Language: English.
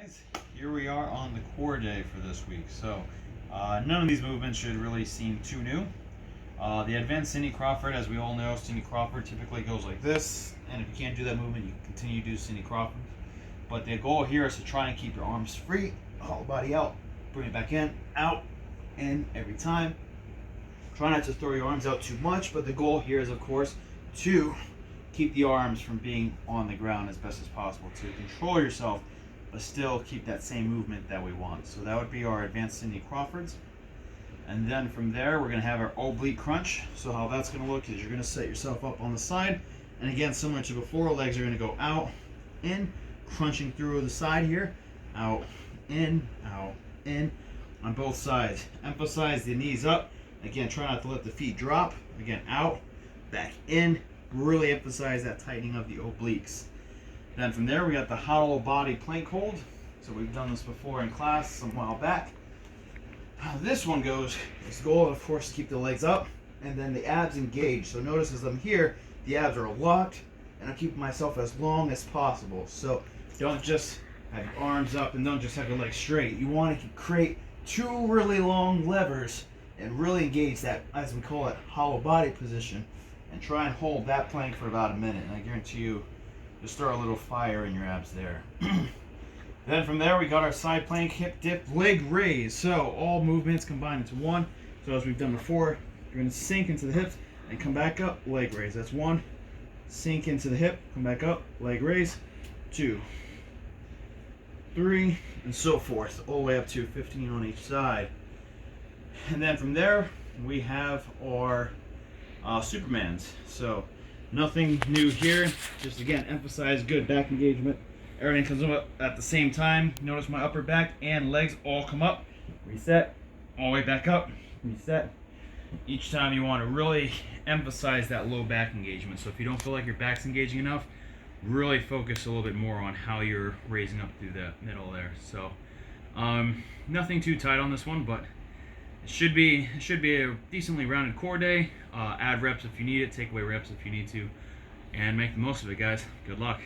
Guys, here we are on the core day for this week. So none of these movements should really seem too new. The advanced Cindy Crawford, as we all know, Cindy Crawford typically goes like this, and if you can't do that movement, you can continue to do Cindy Crawford. But the goal here is to try and keep your arms free, haul the body out, bring it back in, out, in every time. Try not to throw your arms out too much, but the goal here is, of course, to keep the arms from being on the ground as best as possible, to control yourself but still keep that same movement that we want. So that would be our advanced Cindy Crawfords. And then from there, we're gonna have our Oblique Crunch. So how that's gonna look is you're gonna set yourself up on the side. And again, similar to before, legs are gonna go out, in, crunching through the side here, out, in, on both sides. Emphasize the knees up. Again, try not to let the feet drop. Again, out, back in. Really emphasize that tightening of the obliques. Then from there, we got the hollow body plank hold. So we've done this before in class some while back. How this one goes, its goal, of course, to keep the legs up and then the abs engaged. So notice as I'm here, the abs are locked and I'm keeping myself as long as possible. So don't just have your arms up and don't just have your legs straight. You want to create two really long levers and really engage that, as we call it, hollow body position, and try and hold that plank for about a minute. And I guarantee you, just throw a little fire in your abs there. Then from there, we got our side plank, hip dip, leg raise. So all movements combined into one. So as we've done before, you're going to sink into the hips and come back up, leg raise. That's one. Sink into the hip, come back up, leg raise. 2, 3, and so forth, all the way up to 15 on each side. And then from there, we have our Supermans. So nothing new here. Just again, emphasize good back engagement. Everything comes up at the same time. Notice my upper back and legs all come up. Reset, all the way back up, reset. Each time you want to really emphasize that low back engagement. So if you don't feel like your back's engaging enough, really focus a little bit more on how you're raising up through the middle there. So nothing too tight on this one, but it should be a decently rounded core day. Add reps if you need it, take away reps if you need to, and make the most of it, guys. Good luck.